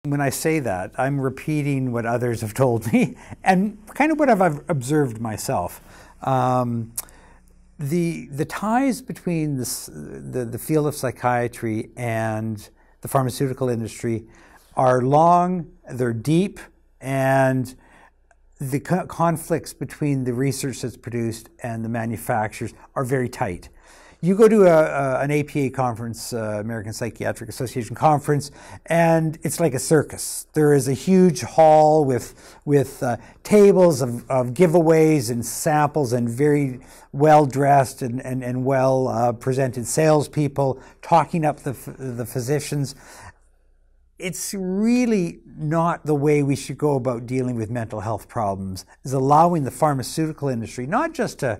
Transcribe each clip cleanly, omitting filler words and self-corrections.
When I say that, I'm repeating what others have told me and kind of what I've observed myself. The ties between the field of psychiatry and the pharmaceutical industry are long, they're deep, and the conflicts between the research that's produced and the manufacturers are very tight. You go to an APA conference, American Psychiatric Association conference, and it's like a circus. There is a huge hall with tables of giveaways and samples and very well-dressed and well-presented salespeople talking up the physicians. It's really not the way we should go about dealing with mental health problems, is allowing the pharmaceutical industry not just to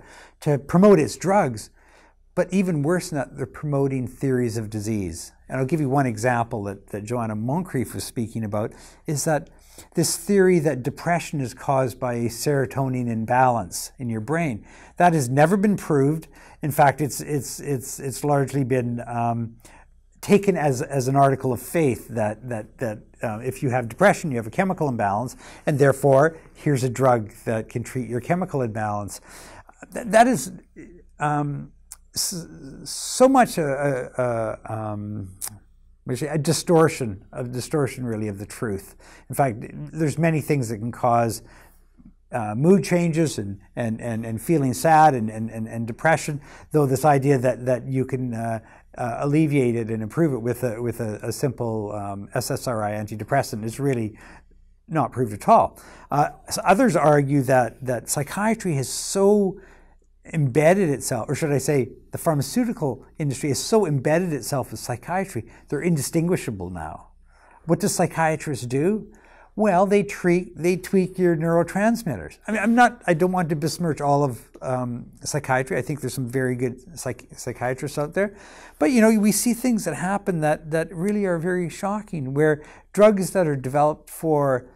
promote its drugs, but even worse than that, they're promoting theories of disease. And I'll give you one example that Joanna Moncrief was speaking about, is that this theory that depression is caused by a serotonin imbalance in your brain. That has never been proved. In fact, it's largely been taken as an article of faith that if you have depression, you have a chemical imbalance, and therefore, here's a drug that can treat your chemical imbalance. That is so much a distortion really of the truth. In fact, there's many things that can cause mood changes and feeling sad and depression, though this idea that you can alleviate it and improve it with a simple SSRI antidepressant is really not proved at all. So others argue that psychiatry has so embedded itself, or should I say the pharmaceutical industry has so embedded itself with psychiatry, they're indistinguishable now. What do psychiatrists do? Well, they tweak your neurotransmitters. I mean, I don't want to besmirch all of psychiatry. I think there's some very good psychiatrists out there. But, you know, we see things that happen that really are very shocking, where drugs that are developed for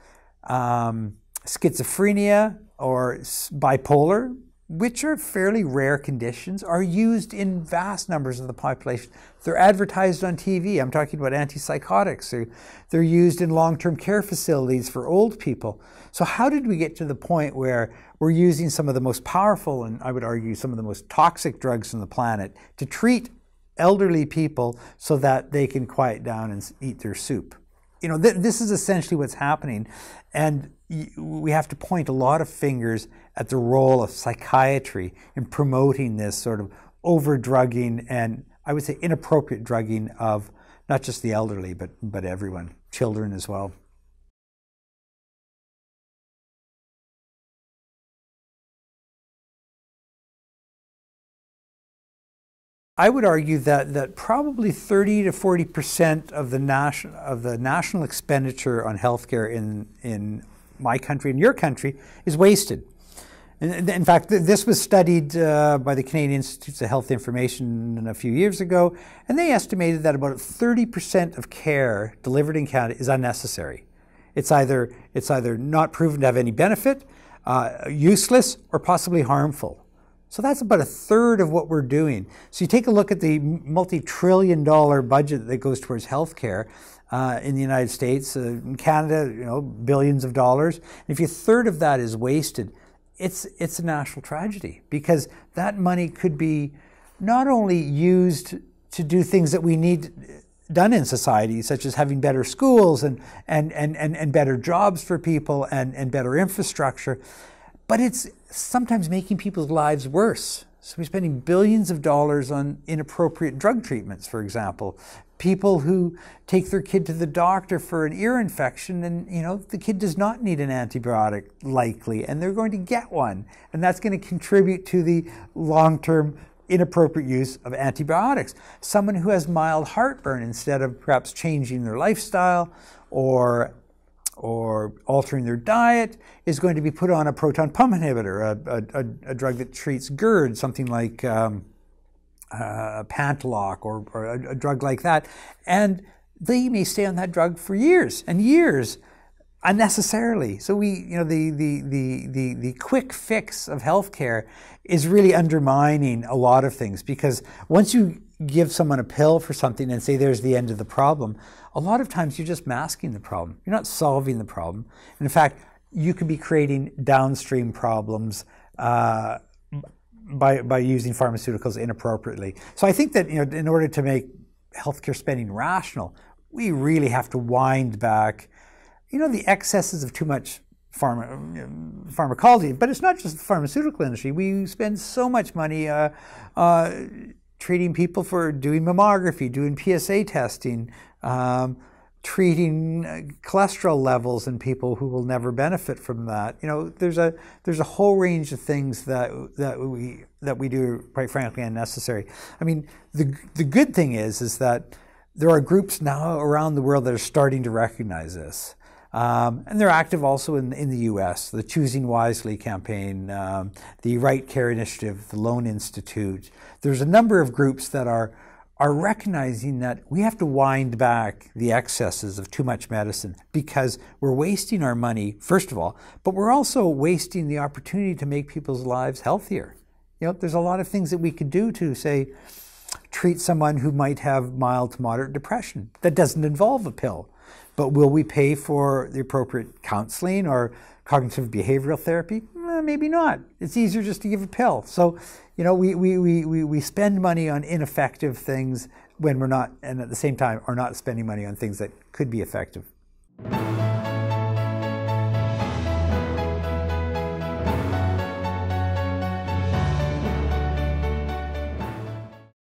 schizophrenia or bipolar, which are fairly rare conditions, are used in vast numbers of the population. They're advertised on TV. I'm talking about antipsychotics. They're used in long-term care facilities for old people. So how did we get to the point where we're using some of the most powerful, and I would argue some of the most toxic drugs on the planet to treat elderly people so that they can quiet down and eat their soup? You know, this is essentially what's happening. And we have to point a lot of fingers at the role of psychiatry in promoting this sort of over-drugging and, I would say, inappropriate drugging of not just the elderly, but everyone, children as well. I would argue that probably 30 to 40% of the national expenditure on healthcare in my country and your country is wasted. In fact, this was studied by the Canadian Institutes of Health Information a few years ago, and they estimated that about 30% of care delivered in Canada is unnecessary. It's either not proven to have any benefit, useless, or possibly harmful. So that's about a third of what we're doing. So you take a look at the multi-trillion-dollar budget that goes towards healthcare in the United States, in Canada, you know, billions of dollars. And if a third of that is wasted, it's a national tragedy, because that money could be not only used to do things that we need done in society, such as having better schools and better jobs for people and better infrastructure, but it's sometimes making people's lives worse. So we're spending billions of dollars on inappropriate drug treatments, for example. People who take their kid to the doctor for an ear infection, and you know the kid does not need an antibiotic likely, and they're going to get one, and that's going to contribute to the long-term inappropriate use of antibiotics. Someone who has mild heartburn, instead of perhaps changing their lifestyle or altering their diet, is going to be put on a proton pump inhibitor, a drug that treats GERD, something like Panteloc or a drug like that, and they may stay on that drug for years and years unnecessarily. So the quick fix of healthcare is really undermining a lot of things, because once you give someone a pill for something and say there's the end of the problem, a lot of times you're just masking the problem. You're not solving the problem. And in fact, you could be creating downstream problems by using pharmaceuticals inappropriately. So I think that, you know, in order to make healthcare spending rational, we really have to wind back, you know, the excesses of too much pharmacology. But it's not just the pharmaceutical industry. We spend so much money treating people for doing mammography, doing PSA testing, treating cholesterol levels in people who will never benefit from that. You know, there's a whole range of things that we do, quite frankly, unnecessary. I mean, the good thing is that there are groups now around the world that are starting to recognize this. And they're active also in the U.S., the Choosing Wisely campaign, the Right Care Initiative, the Loan Institute. There's a number of groups that are recognizing that we have to wind back the excesses of too much medicine because we're wasting our money, first of all, but we're also wasting the opportunity to make people's lives healthier. You know, there's a lot of things that we could do to, say, treat someone who might have mild to moderate depression. That doesn't involve a pill. But will we pay for the appropriate counseling or cognitive behavioral therapy? Maybe not. It's easier just to give a pill. So, you know, we spend money on ineffective things when we're not, and at the same time are not spending money on things that could be effective.